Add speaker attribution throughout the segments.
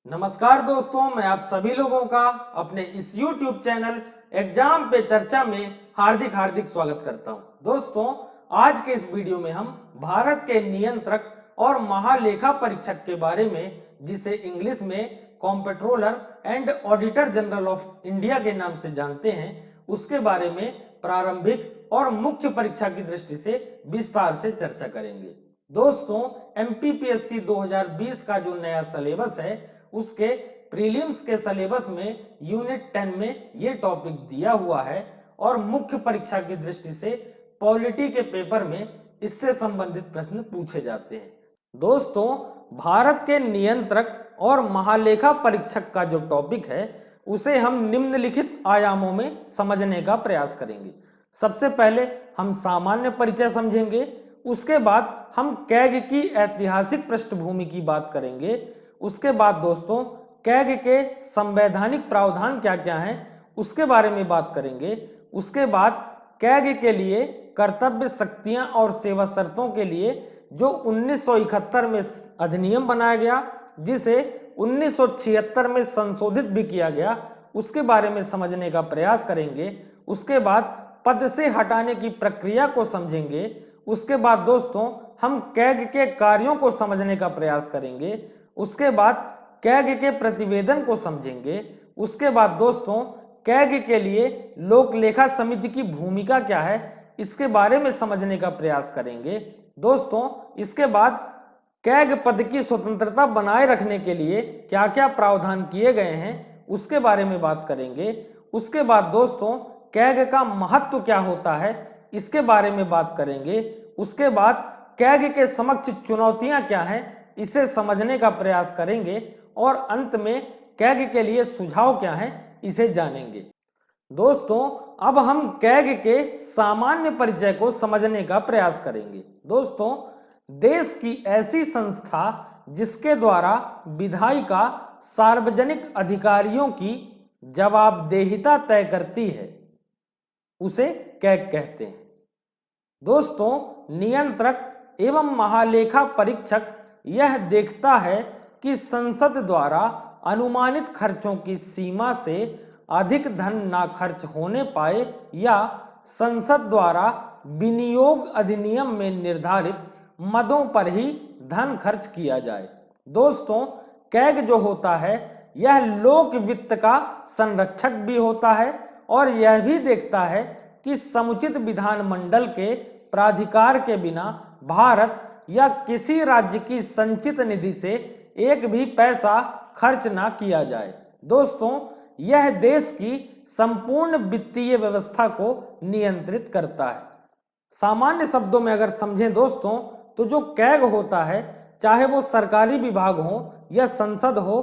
Speaker 1: नमस्कार दोस्तों, मैं आप सभी लोगों का अपने इस YouTube चैनल एग्जाम पे चर्चा में हार्दिक हार्दिक स्वागत करता हूं। दोस्तों, आज के इस वीडियो में हम भारत के नियंत्रक और महालेखा परीक्षक के बारे में, जिसे इंग्लिश में comptroller and auditor general of India के नाम से जानते हैं, उसके बारे में प्रारंभिक और मुख्य परीक्षा की दृष्टि से विस्तार से चर्चा करेंगे। दोस्तों, MPPSC 2020 का जो नया सिलेबस है, उसके प्रीलिम्स के सिलेबस में यूनिट 10 में ये टॉपिक दिया हुआ है और मुख्य परीक्षा की दृष्टि से पॉलिटी के पेपर में इससे संबंधित प्रश्न पूछे जाते हैं। दोस्तों, भारत के नियंत्रक और महालेखा परीक्षक का जो टॉपिक है, उसे हम निम्नलिखित आयामों में समझने का प्रयास करेंगे। सबसे पहले हम सामान्य परिचय समझेंगे, उसके बाद हम कैग की ऐतिहासिक पृष्ठभूमि की बात करेंगे, उसके बाद दोस्तों कैग के संवैधानिक प्रावधान क्या क्या हैं उसके बारे में बात करेंगे, उसके बाद कैग के लिए कर्तव्य शक्तियां और सेवा शर्तों के लिए जो 1971 में अधिनियम बनाया गया, जिसे 1976 में संशोधित भी किया गया, उसके बारे में समझने का प्रयास करेंगे। उसके बाद पद से हटाने की प्रक्रिया को समझेंगे। उसके बाद दोस्तों हम कैग के कार्यों को समझने का प्रयास करेंगे। उसके बाद कैग के प्रतिवेदन को समझेंगे। उसके बाद दोस्तों कैग के लिए लोक लेखा समिति की भूमिका क्या है, इसके बारे में समझने का प्रयास करेंगे। दोस्तों, इसके बाद कैग पद की स्वतंत्रता बनाए रखने के लिए क्या क्या प्रावधान किए गए हैं, उसके बारे में बात करेंगे। उसके बाद दोस्तों कैग का महत्व क्या होता है, इसके बारे में बात करेंगे। उसके बाद कैग के समक्ष चुनौतियां क्या हैं, इसे समझने का प्रयास करेंगे और अंत में कैग के लिए सुझाव क्या हैं, इसे जानेंगे। दोस्तों, अब हम कैग के सामान्य परिचय को समझने का प्रयास करेंगे। दोस्तों, देश की ऐसी संस्था जिसके द्वारा विधायिका सार्वजनिक अधिकारियों की जवाबदेहिता तय करती है, उसे कैग कहते हैं। दोस्तों, नियंत्रक एवं महालेखा परीक्षक यह देखता है कि संसद द्वारा अनुमानित खर्चों की सीमा से अधिक धन ना खर्च होने पाए या संसद द्वारा विनियोग अधिनियम में निर्धारित मदों पर ही धन खर्च किया जाए। दोस्तों, कैग जो होता है यह लोक वित्त का संरक्षक भी होता है और यह भी देखता है कि समुचित विधानमंडल के प्राधिकार के बिना भारत या किसी राज्य की संचित निधि से एक भी पैसा खर्च ना किया जाए। दोस्तों, यह देश की संपूर्ण वित्तीय व्यवस्था को नियंत्रित करता है। सामान्य शब्दों में अगर समझें दोस्तों, तो जो कैग होता है, चाहे वो सरकारी विभाग हो या संसद हो,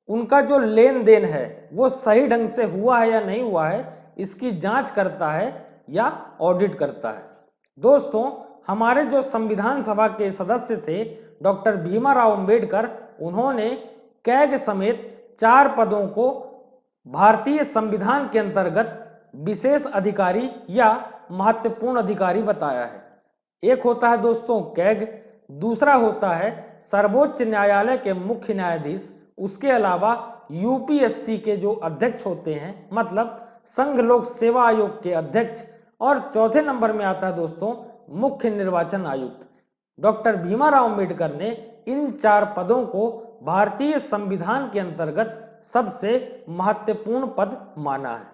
Speaker 1: उनका जो लेन देन है वो सही ढंग से हुआ है या नहीं हुआ है, इसकी जांच करता है या ऑडिट करता है। दोस्तों, हमारे जो संविधान सभा के सदस्य थे डॉक्टर भीमाराव अंबेडकर, उन्होंने कैग समेत 4 पदों को भारतीय संविधान के अंतर्गत विशेष अधिकारी या महत्वपूर्ण अधिकारी बताया है। एक होता है दोस्तों कैग, दूसरा होता है सर्वोच्च न्यायालय के मुख्य न्यायाधीश, उसके अलावा यूपीएससी के जो अध्यक्ष होते हैं, मतलब संघ लोक सेवा आयोग के अध्यक्ष, और चौथे नंबर में आता है दोस्तों मुख्य निर्वाचन आयुक्त। डॉक्टर भीमाराव अंबेडकर ने इन 4 पदों को भारतीय संविधान के अंतर्गत सबसे महत्वपूर्ण पद माना है।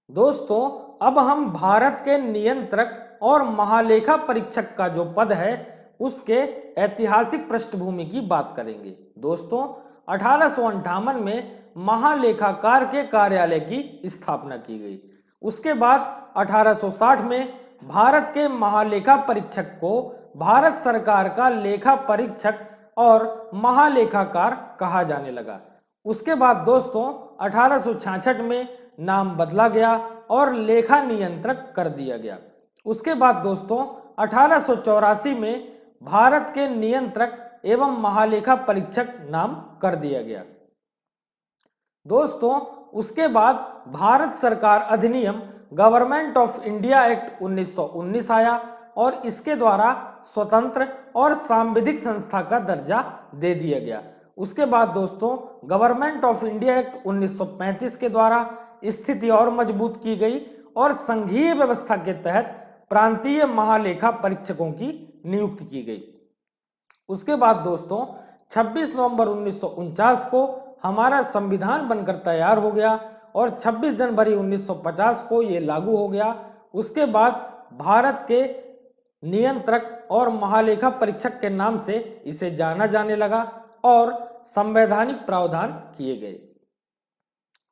Speaker 1: दोस्तों, अब हम भारत के नियंत्रक और महालेखा परीक्षक का जो पद है, उसके ऐतिहासिक पृष्ठभूमि की बात करेंगे। दोस्तों, 1858 में महालेखाकार के कार्यालय की स्थापना की गई। उसके बाद 1860 में भारत के महालेखा परीक्षक को भारत सरकार का लेखा परीक्षक और महालेखाकार कहा जाने लगा। उसके बाद दोस्तों 1866 में नाम बदला गया और लेखा नियंत्रक कर दिया गया। उसके बाद दोस्तों 1884 में भारत के नियंत्रक एवं महालेखा परीक्षक नाम कर दिया गया। दोस्तों, उसके बाद भारत सरकार अधिनियम गवर्नमेंट ऑफ इंडिया एक्ट 1919 आया और इसके द्वारा स्वतंत्र और सांविधिक संस्था का दर्जा दे दिया गया। उसके बाद दोस्तों गवर्नमेंट ऑफ इंडिया एक्ट 1935 के द्वारा स्थिति और मजबूत की गई और संघीय व्यवस्था के तहत प्रांतीय महालेखा परीक्षकों की नियुक्ति की गई। उसके बाद दोस्तों 26 नवंबर 1949 को हमारा संविधान बनकर तैयार हो गया और 26 जनवरी 1950 को यह लागू हो गया। उसके बाद भारत के नियंत्रक और महालेखा परीक्षक के नाम से इसे जाना जाने लगा और संवैधानिक प्रावधान किए गए।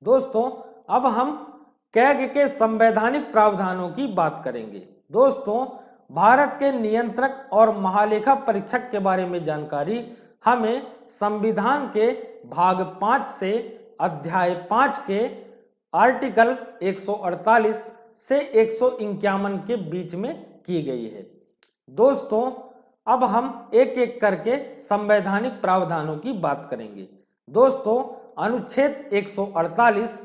Speaker 1: दोस्तों अब हम कैग के संवैधानिक प्रावधानों की बात करेंगे। दोस्तों भारत के नियंत्रक और महालेखा परीक्षक के बारे में जानकारी हमें संविधान के भाग 5 से अध्याय 5 के आर्टिकल 148 से 151 के बीच में की गई है। दोस्तों अब हम एक एक करके संवैधानिक प्रावधानों की बात करेंगे। दोस्तों अनुच्छेद 148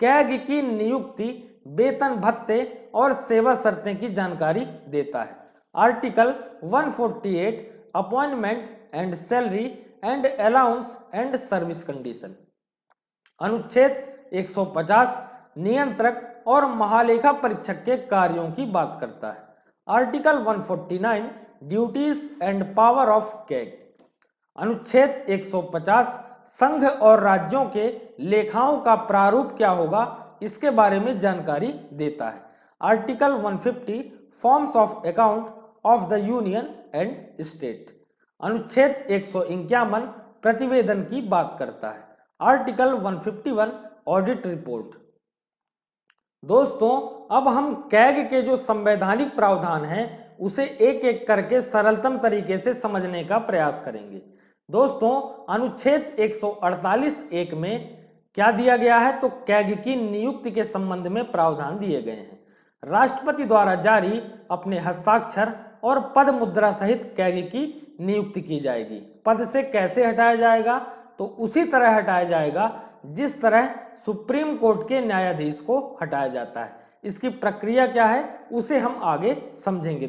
Speaker 1: कैग की नियुक्ति, वेतन भत्ते और सेवा शर्तें की जानकारी देता है। Article 148 appointment and salary and allowance and service condition. अनुच्छेद 150 नियंत्रक और महालेखा परीक्षक के कार्यों की बात करता है। Article 149 duties and power of CAG. अनुच्छेद 150 संघ और राज्यों के लेखाओं का प्रारूप क्या होगा इसके बारे में जानकारी देता है। Article 150 forms of account of the union and state. अनुच्छेद 151 प्रतिवेदन की बात करता है। Article 151 audit report. दोस्तों अब हम कैग के जो संवैधानिक प्रावधान हैं उसे एक एक करके सरलतम तरीके से समझने का प्रयास करेंगे। दोस्तों अनुच्छेद 148(1) में क्या दिया गया है, तो कैग की नियुक्ति के संबंध में प्रावधान दिए गए हैं। राष्ट्रपति द्वारा जारी अपने हस्ताक्षर और पद मुद्रा सहित कैग की नियुक्ति की जाएगी। पद से कैसे हटाया जाएगा, तो उसी तरह हटाया जाएगा जिस तरह सुप्रीम कोर्ट के न्यायाधीश को हटाया जाता है। इसकी प्रक्रिया क्या है उसे हम आगे समझेंगे।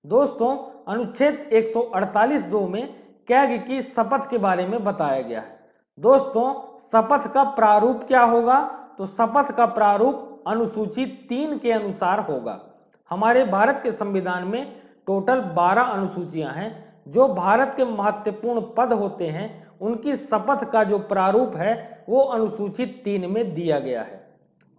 Speaker 1: दोस्तों अनुच्छेद 148(2) में कैग की शपथ के बारे में बताया गया है। दोस्तों शपथ का प्रारूप क्या होगा, तो शपथ का प्रारूप अनुसूची 3 के अनुसार होगा। हमारे भारत के संविधान में टोटल 12 अनुसूचियां हैं। जो भारत के महत्वपूर्ण पद होते हैं उनकी शपथ का जो प्रारूप है वो अनुसूची 3 में दिया गया है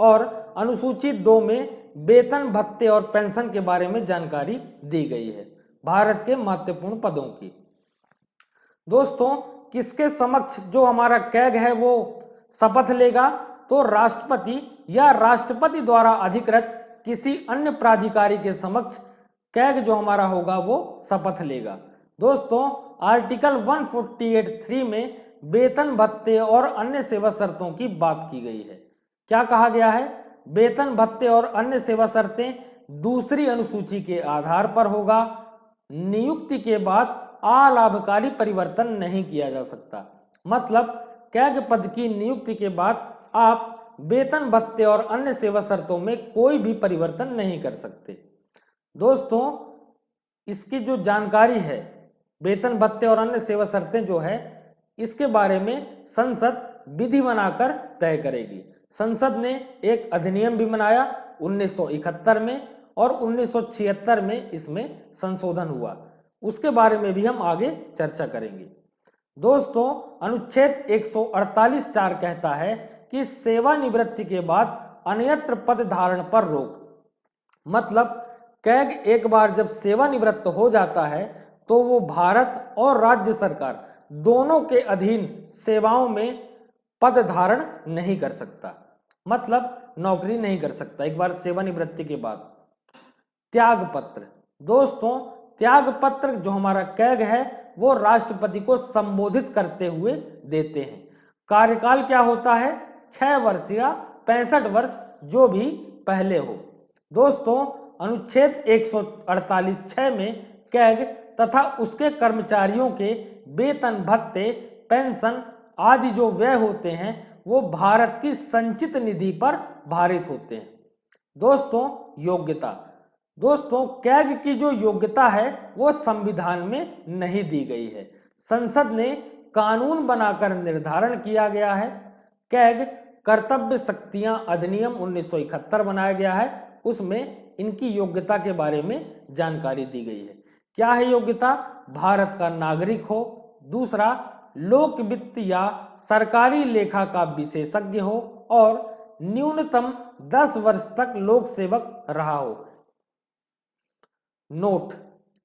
Speaker 1: और अनुसूची 2 में वेतन भत्ते और पेंशन के बारे में जानकारी दी गई है भारत के महत्वपूर्ण पदों की। दोस्तों किसके समक्ष जो हमारा कैग है वो शपथ लेगा, तो राष्ट्रपति या राष्ट्रपति द्वारा अधिकृत किसी अन्य प्राधिकारी के समक्ष कैग जो हमारा होगा वो शपथ लेगा। दोस्तों आर्टिकल 148(3) में वेतन भत्ते और अन्य सेवा शर्तों की बात की गई है। क्या कहा गया है, वेतन भत्ते और अन्य सेवा शर्तें दूसरी अनुसूची के आधार पर होगा। नियुक्ति के बाद अलाभकारी परिवर्तन नहीं किया जा सकता। मतलब कैग पद की नियुक्ति के बाद आप वेतन भत्ते और अन्य सेवा शर्तों में कोई भी परिवर्तन नहीं कर सकते। दोस्तों इसकी जो जानकारी है वेतन भत्ते और अन्य सेवा शर्तें जो है इसके बारे में संसद विधि बनाकर तय करेगी। संसद ने एक अधिनियम भी बनाया 1971 में और 1976 में इसमें संशोधन हुआ। उसके बारे में भी हम आगे चर्चा करेंगे। दोस्तों अनुच्छेद 148(4) कहता है कि सेवानिवृत्ति के बाद अन्यत्र पद धारण पर रोक। मतलब कैग एक बार जब सेवानिवृत्त हो जाता है तो वो भारत और राज्य सरकार दोनों के अधीन सेवाओं में पद धारण नहीं कर सकता, मतलब नौकरी नहीं कर सकता एक बार सेवानिवृत्ति के बाद। त्याग पत्र। दोस्तों त्याग पत्र जो हमारा कैग है वो राष्ट्रपति को संबोधित करते हुए देते हैं। कार्यकाल क्या होता है, 6 वर्ष या 65 वर्ष जो भी पहले हो। दोस्तों अनुच्छेद 148(6) में कैग तथा उसके कर्मचारियों के वेतन भत्ते पेंशन आदि जो व्यय होते हैं वो भारत की संचित निधि पर भारित होते हैं। दोस्तों योग्यता। दोस्तों कैग की जो योग्यता है वो संविधान में नहीं दी गई है। संसद ने कानून बनाकर निर्धारण किया गया है। कैग कर्तव्य शक्तियां अधिनियम 1971 बनाया गया है, उसमें इनकी योग्यता के बारे में जानकारी दी गई है। क्या है योग्यता? भारत का नागरिक हो, दूसरा लोक वित्त या सरकारी लेखा का विशेषज्ञ हो और न्यूनतम 10 वर्ष तक लोक सेवक रहा हो। नोट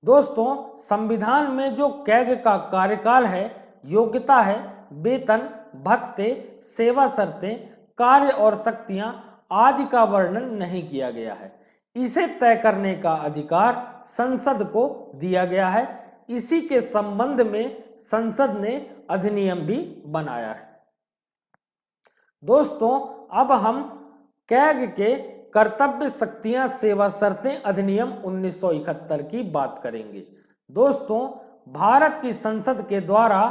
Speaker 1: दोस्तों, संविधान में जो कैग का कार्यकाल है, योग्यता है, वेतन, भत्ते, सेवा शर्तें, कार्य और शक्तियां आदि का वर्णन नहीं किया गया है। इसे तय करने का अधिकार संसद को दिया गया है। इसी के संबंध में संसद ने अधिनियम भी बनाया है। दोस्तों, अब हम कैग के कर्तव्य शक्तियां सेवा शर्तें अधिनियम 1971 की बात करेंगे। दोस्तों, भारत की संसद के द्वारा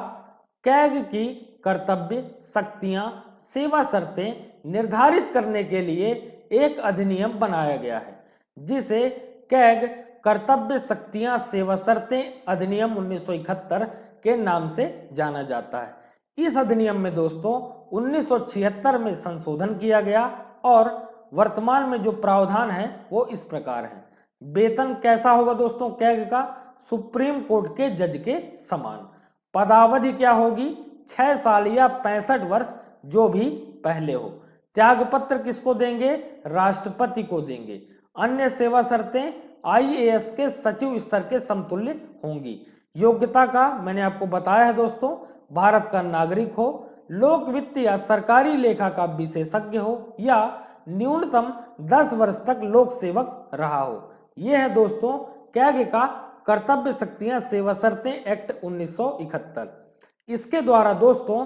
Speaker 1: कैग की कर्तव्य शक्तियां सेवा शर्तें निर्धारित करने के लिए एक अधिनियम बनाया गया है, जिसे कैग कर्तव्य शक्तियां सेवा शर्तें अधिनियम 1971 के नाम से जाना जाता है। इस अधिनियम में दोस्तों 1976 में संशोधन किया गया और वर्तमान में जो प्रावधान है वो इस प्रकार है। वेतन कैसा होगा दोस्तों कैग का? सुप्रीम कोर्ट के जज के समान। पदावधि क्या होगी? 6 साल या 65 वर्ष, जो भी पहले हो। त्यागपत्र किसको देंगे? राष्ट्रपति को देंगे। अन्य सेवा शर्तें आईएएस के सचिव स्तर के समतुल्य होंगी। योग्यता का मैंने आपको बताया है दोस्तों, भारत का नागरिक हो, लोक वित्त या सरकारी लेखा का विशेषज्ञ हो या न्यूनतम 10 वर्ष तक लोक सेवक रहा हो। यह है दोस्तों कैग का कर्तव्य शक्तियां सेवा शर्तें एक्ट 1971। इसके द्वारा दोस्तों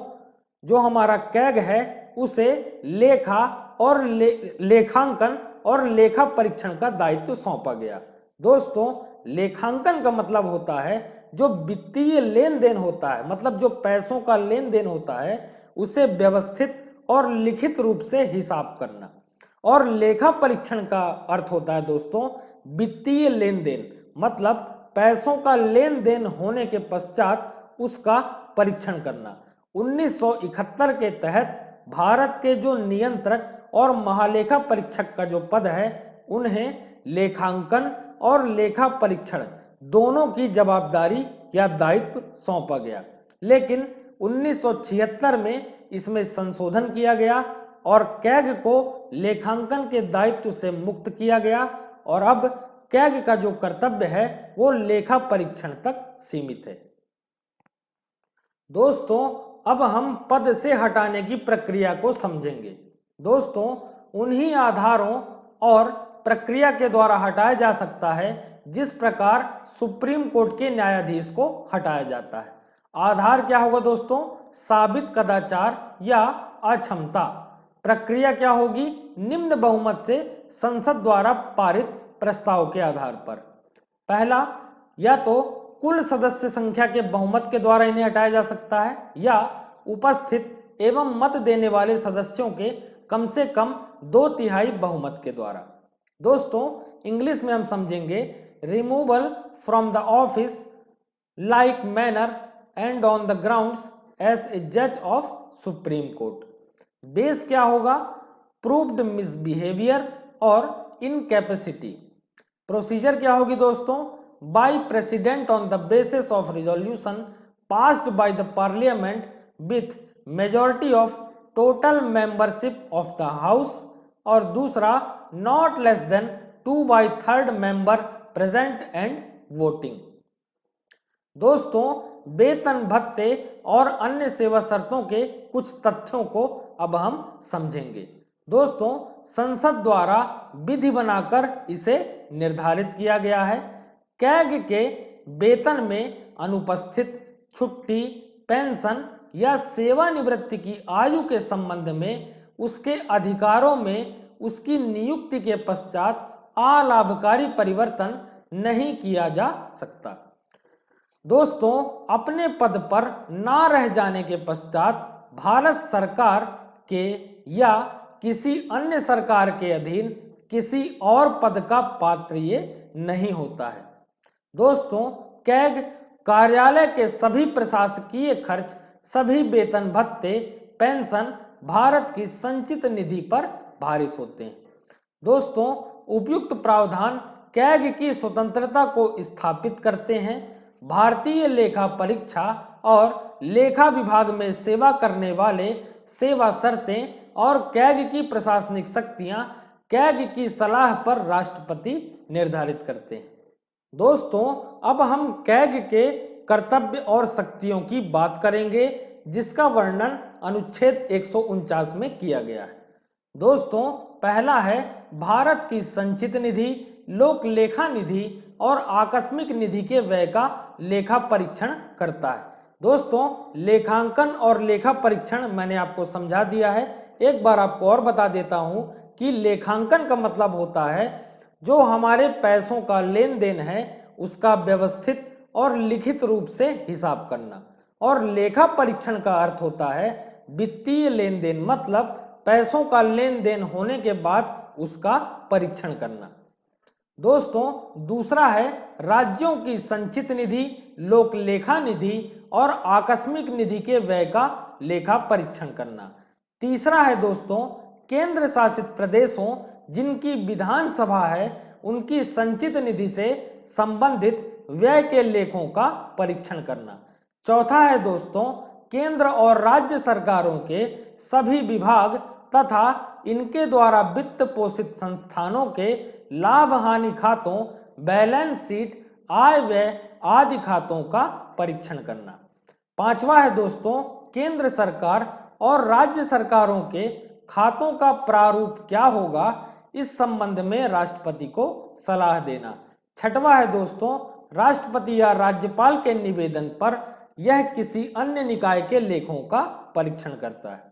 Speaker 1: जो हमारा कैग है उसे लेखा और लेखांकन और लेखा परीक्षण का दायित्व सौंपा गया। दोस्तों, लेखांकन का मतलब होता है जो वित्तीय लेन देन होता है, मतलब जो पैसों का लेन देन होता है उसे व्यवस्थित और लिखित रूप से हिसाब करना। और लेखा परीक्षण का अर्थ होता है दोस्तों वित्तीय लेन देन, मतलब पैसों का लेन देन होने के पश्चात उसका परीक्षण करना। 1971 के तहत भारत के जो नियंत्रक और महालेखा परीक्षक का जो पद है उन्हें लेखांकन और लेखा परीक्षण दोनों की जवाबदारी या दायित्व सौंपा गया। लेकिन 1976 में इसमें संशोधन किया गया और कैग को लेखांकन के दायित्व से मुक्त किया गया और अब कैग का जो कर्तव्य है वो लेखा परीक्षण तक सीमित है। दोस्तों, अब हम पद से हटाने की प्रक्रिया को समझेंगे। दोस्तों, उन्हीं आधारों और प्रक्रिया के द्वारा हटाया जा सकता है जिस प्रकार सुप्रीम कोर्ट के न्यायाधीश को हटाया जाता है। आधार क्या होगा दोस्तों? साबित कदाचार या अक्षमता। प्रक्रिया क्या होगी? निम्न बहुमत से संसद द्वारा पारित प्रस्ताव के आधार पर। पहला, या तो कुल सदस्य संख्या के बहुमत के द्वारा इन्हें हटाया जा सकता है या उपस्थित एवं मत देने वाले सदस्यों के कम से कम 2/3 बहुमत के द्वारा। दोस्तों, इंग्लिश में हम समझेंगे removal from the office like manner and on the grounds as a जज ऑफ सुप्रीम कोर्ट। बेस क्या होगा? प्रूव्ड मिसबिहेवियर और इनकैपेसिटी। प्रोसीजर क्या होगी दोस्तों? By president on the basis of resolution passed by the parliament with majority of total membership of the house, और दूसरा not less than 2/3 member present and voting. दोस्तों, वेतन भत्ते और अन्य सेवा शर्तों के कुछ तथ्यों को अब हम समझेंगे। दोस्तों, संसद द्वारा विधि बनाकर इसे निर्धारित किया गया है। कैग के वेतन में अनुपस्थित, छुट्टी, पेंशन या सेवानिवृत्ति की आयु के संबंध में उसके अधिकारों में उसकी नियुक्ति के पश्चात अलाभकारी परिवर्तन नहीं किया जा सकता। दोस्तों, अपने पद पर ना रह जाने के पश्चात भारत सरकार के या किसी अन्य सरकार के अधीन किसी और पद का पात्र ये नहीं होता है। दोस्तों, कैग कार्यालय के सभी प्रशासकीय खर्च सभी वेतन भत्ते पेंशन भारत की संचित निधि पर भारित होते हैं। दोस्तों, उपयुक्त प्रावधान कैग की स्वतंत्रता को स्थापित करते हैं। भारतीय लेखा परीक्षा और लेखा विभाग में सेवा करने वाले सेवा शर्तें और कैग की प्रशासनिक शक्तियां कैग की सलाह पर राष्ट्रपति निर्धारित करते हैं। दोस्तों, अब हम कैग के कर्तव्य और शक्तियों की बात करेंगे, जिसका वर्णन अनुच्छेद 149 में किया गया है। दोस्तों, पहला है भारत की संचित निधि, लोक लेखा निधि और आकस्मिक निधि के व्यय का लेखा परीक्षण करता है। दोस्तों, लेखांकन और लेखा परीक्षण मैंने आपको समझा दिया है। एक बार आपको और बता देता हूं कि लेखांकन का मतलब होता है जो हमारे पैसों का लेन देन है उसका व्यवस्थित और लिखित रूप से हिसाब करना, और लेखा परीक्षण का अर्थ होता है वित्तीय लेन देन, मतलब पैसों का लेन देन होने के बाद उसका परीक्षण करना। दोस्तों, दूसरा है राज्यों की संचित निधि, लोक लेखा निधि और आकस्मिक निधि के व्यय का लेखा परीक्षण करना। तीसरा है दोस्तों केंद्र शासित प्रदेशों जिनकी विधानसभा है उनकी संचित निधि से संबंधित व्यय के लेखों का परीक्षण करना। चौथा है दोस्तों केंद्र और राज्य सरकारों के सभी विभाग तथा इनके द्वारा वित्त पोषित संस्थानों के लाभ हानि खातों, बैलेंस शीट, आय व्यय आदि खातों का परीक्षण करना। पांचवा है दोस्तों केंद्र सरकार और राज्य सरकारों के खातों का प्रारूप क्या होगा इस संबंध में राष्ट्रपति को सलाह देना। छठवां है दोस्तों राष्ट्रपति या राज्यपाल के निवेदन पर यह किसी अन्य निकाय के लेखों का परीक्षण करता है।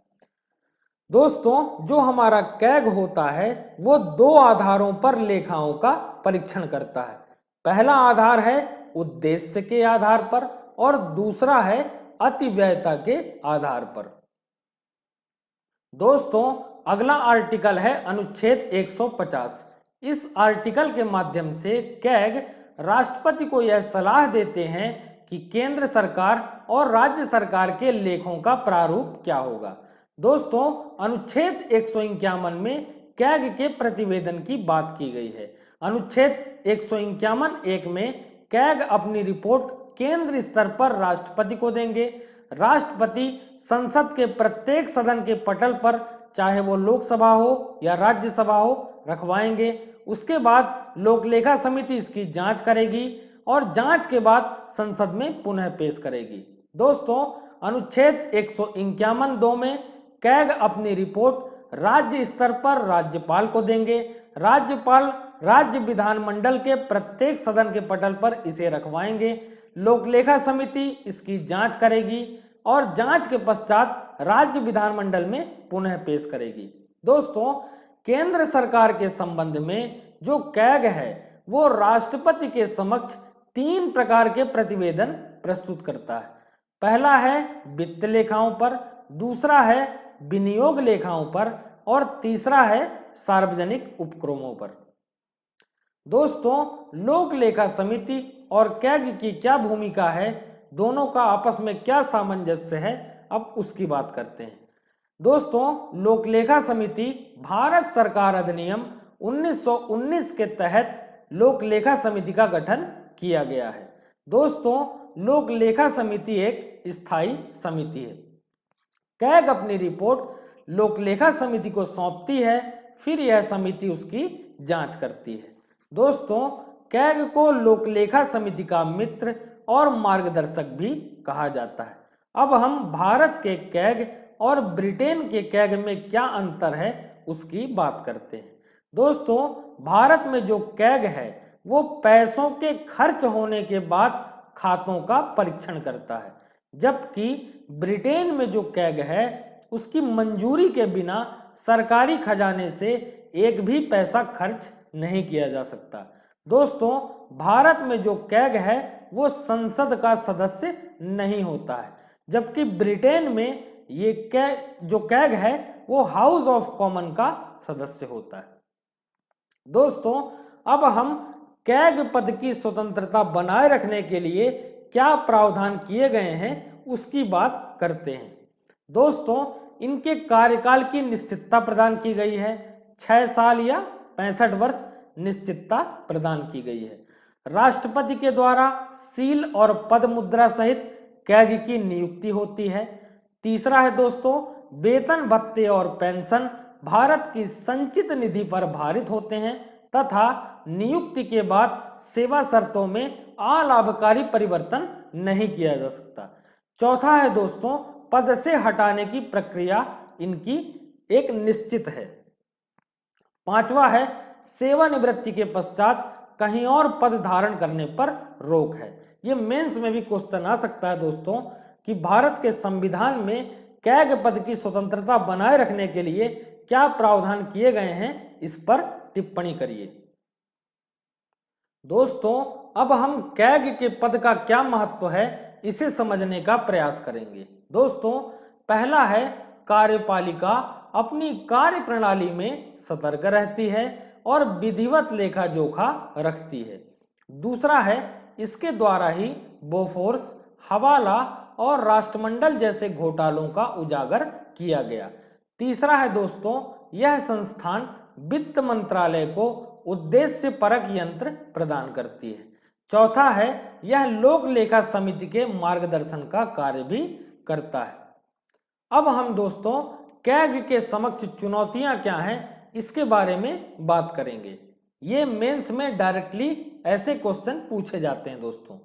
Speaker 1: दोस्तों, जो हमारा कैग होता है वो दो आधारों पर लेखाओं का परीक्षण करता है। पहला आधार है उद्देश्य के आधार पर और दूसरा है अतिव्ययता के आधार पर। दोस्तों, अगला आर्टिकल है अनुच्छेद 150। इस आर्टिकल के माध्यम से कैग राष्ट्रपति को यह सलाह देते हैं कि केंद्र सरकार और राज्य सरकार के लेखों का प्रारूप क्या होगा। दोस्तों, अनुच्छेद 151 में कैग के प्रतिवेदन की बात की गई है। अनुच्छेद 151(1) में कैग अपनी रिपोर्ट केंद्र स्तर पर राष्ट्रपति को देंगे। राष्ट्रपति संसद के प्रत्येक सदन के पटल पर, चाहे वो लोकसभा हो या राज्यसभा हो, रखवाएंगे। उसके बाद लोक लेखा समिति इसकी जांच करेगी और जांच के बाद संसद में पुनः पेश करेगी। दोस्तों, अनुच्छेद 151(2) में कैग अपनी रिपोर्ट राज्य स्तर पर राज्यपाल को देंगे। राज्यपाल राज्य विधानमंडल के प्रत्येक सदन के पटल पर इसे रखवाएंगे। लोक लेखा समिति इसकी जांच करेगी और जांच के पश्चात राज्य विधानमंडल में पुनः पेश करेगी। दोस्तों, केंद्र सरकार के संबंध में जो कैग है वो राष्ट्रपति के समक्ष 3 प्रकार के प्रतिवेदन प्रस्तुत करता है। पहला है वित्त लेखाओं पर, दूसरा है विनियोग लेखाओं पर और तीसरा है सार्वजनिक उपक्रमों पर। दोस्तों, लोक लेखा समिति और कैग की क्या भूमिका है, दोनों का आपस में क्या सामंजस्य है, अब उसकी बात करते हैं। दोस्तों, लोक लेखा समिति भारत सरकार अधिनियम 1919 के तहत लोक लेखा समिति का गठन किया गया है। दोस्तों, लोक लेखा समिति एक स्थायी समिति है। कैग अपनी रिपोर्ट लोक लेखा समिति को सौंपती है, फिर यह समिति उसकी जांच करती है। दोस्तों, कैग को लोक लेखा समिति का मित्र और मार्गदर्शक भी कहा जाता है। अब हम भारत के कैग और ब्रिटेन के कैग में क्या अंतर है उसकी बात करते हैं। दोस्तों, भारत में जो कैग है वो पैसों के खर्च होने के बाद खातों का परीक्षण करता है, जबकि ब्रिटेन में जो कैग है उसकी मंजूरी के बिना सरकारी खजाने से एक भी पैसा खर्च नहीं किया जा सकता। दोस्तों, भारत में जो कैग है वो संसद का सदस्य नहीं होता है, जबकि ब्रिटेन में ये जो कैग है वो हाउस ऑफ कॉमन का सदस्य होता है। दोस्तों, अब हम कैग पद की स्वतंत्रता बनाए रखने के लिए क्या प्रावधान किए गए हैं उसकी बात करते हैं। दोस्तों, इनके कार्यकाल की निश्चितता प्रदान की गई है। 6 साल या 65 वर्ष निश्चितता प्रदान की गई है। राष्ट्रपति के द्वारा सील और पद मुद्रा सहित कैग की नियुक्ति होती है। तीसरा है दोस्तों, वेतन भत्ते और पेंशन भारत की संचित निधि पर भारित होते हैं तथा नियुक्ति के बाद सेवा शर्तों में अलाभकारी परिवर्तन नहीं किया जा सकता। चौथा है दोस्तों, पद से हटाने की प्रक्रिया इनकी एक निश्चित है। पांचवा है, सेवानिवृत्ति के पश्चात कहीं और पद धारण करने पर रोक है। ये मेंस में भी क्वेश्चन आ सकता है दोस्तों कि भारत के संविधान में कैग पद की स्वतंत्रता बनाए रखने के लिए क्या प्रावधान किए गए हैं, इस पर टिप्पणी करिए। दोस्तों, अब हम कैग के पद का क्या महत्व है इसे समझने का प्रयास करेंगे। दोस्तों, पहला है, कार्यपालिका अपनी कार्य प्रणाली में सतर्क रहती है और विधिवत लेखा जोखा रखती है। दूसरा है, इसके द्वारा ही बोफोर्स, हवाला और राष्ट्रमंडल जैसे घोटालों का उजागर किया गया। तीसरा है दोस्तों, यह संस्थान वित्त मंत्रालय को उद्देश्यपरक यंत्र प्रदान करती है। चौथा है, यह लोक लेखा समिति के मार्गदर्शन का कार्य भी करता है। अब हम दोस्तों कैग के समक्ष चुनौतियां क्या हैं इसके बारे में बात करेंगे। ये मेंस में डायरेक्टली ऐसे क्वेश्चन पूछे जाते हैं दोस्तों।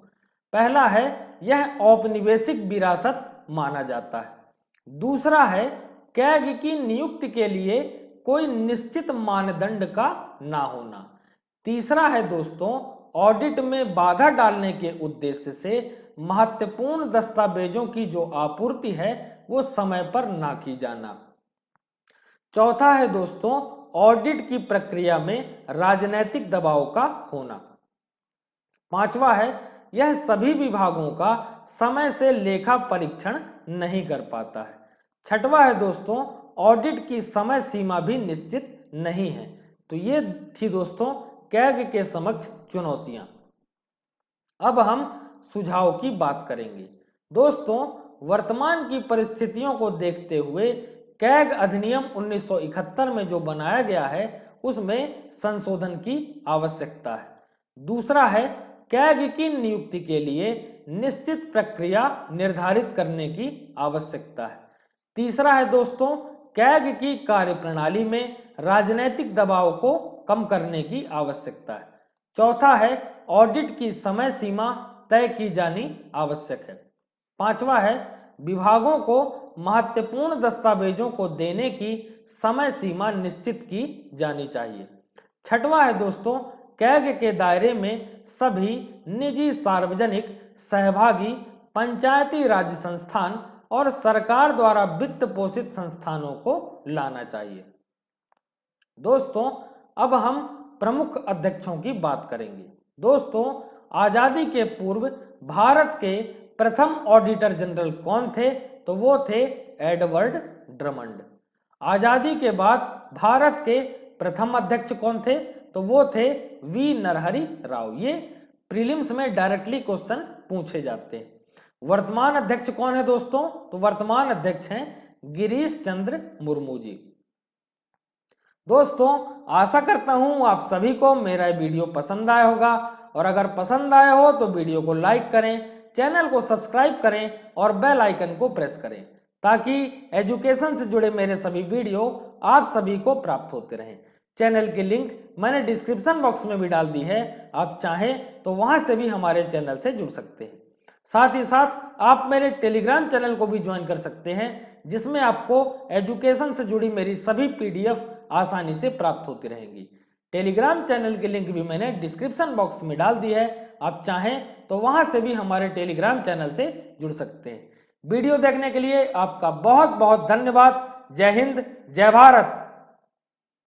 Speaker 1: पहला है, यह औपनिवेशिक विरासत माना जाता है। दूसरा है, कैग की नियुक्ति के लिए कोई निश्चित मानदंड का ना होना। तीसरा है दोस्तों, ऑडिट में बाधा डालने के उद्देश्य से महत्वपूर्ण दस्तावेजों की जो आपूर्ति है वो समय पर ना की जाना। चौथा है दोस्तों, ऑडिट की प्रक्रिया में राजनैतिक दबाव का होना। पांचवा है, यह सभी विभागों का समय से लेखा परीक्षण नहीं कर पाता है। छठवा है दोस्तों, ऑडिट की समय सीमा भी निश्चित नहीं है। तो ये थी दोस्तों कैग के समक्ष चुनौतियां। अब हम सुझाव की बात करेंगे। दोस्तों, वर्तमान की परिस्थितियों को देखते हुए कैग अधिनियम 1971 में जो बनाया गया है उसमें संशोधन की आवश्यकता है। दूसरा है, कैग की नियुक्ति के लिए निश्चित प्रक्रिया निर्धारित करने की आवश्यकता है। तीसरा है दोस्तों, कैग की कार्यप्रणाली में राजनीतिक दबाव को कम करने की आवश्यकता है। चौथा है, ऑडिट की समय सीमा तय की जानी आवश्यक है। पांचवा है, विभागों को महत्वपूर्ण दस्तावेजों को देने की समय सीमा निश्चित की जानी चाहिए। छठवां है दोस्तों, कैग के दायरे में सभी निजी, सार्वजनिक, सहभागी, पंचायती राज संस्थान और सरकार द्वारा वित्त पोषित संस्थानों को लाना चाहिए। दोस्तों, अब हम प्रमुख अध्यक्षों की बात करेंगे। दोस्तों, आजादी के पूर्व भारत के प्रथम ऑडिटर जनरल कौन थे? तो वो थे एडवर्ड ड्रमंड। आजादी के बाद भारत के प्रथम अध्यक्ष कौन थे? तो वो थे वी नरहरि राव। ये प्रीलिम्स में डायरेक्टली क्वेश्चन पूछे जाते हैं। वर्तमान अध्यक्ष कौन है दोस्तों? तो वर्तमान अध्यक्ष हैं गिरीश चंद्र मुर्मू जी। दोस्तों, आशा करता हूं आप सभी को मेरा वीडियो पसंद आया होगा, और अगर पसंद आया हो तो वीडियो को लाइक करें, चैनल को सब्सक्राइब करें और बेल आइकन को प्रेस करें ताकि एजुकेशन से जुड़े मेरे सभी वीडियो आप सभी को प्राप्त होते रहें। चैनल की लिंक मैंने डिस्क्रिप्शन बॉक्स में भी डाल दी है, आप चाहें तो वहां से भी हमारे चैनल से जुड़ सकते हैं। साथ ही साथ आप मेरे टेलीग्राम चैनल को भी ज्वाइन कर सकते हैं, जिसमें आपको एजुकेशन से जुड़ी मेरी सभी पीडीएफ आसानी से प्राप्त होती रहेंगी। टेलीग्राम चैनल की लिंक भी मैंने डिस्क्रिप्शन बॉक्स में डाल दी है, आप चाहें तो वहां से भी हमारे टेलीग्राम चैनल से जुड़ सकते हैं। वीडियो देखने के लिए आपका बहुत बहुत धन्यवाद। जय हिंद, जय भारत।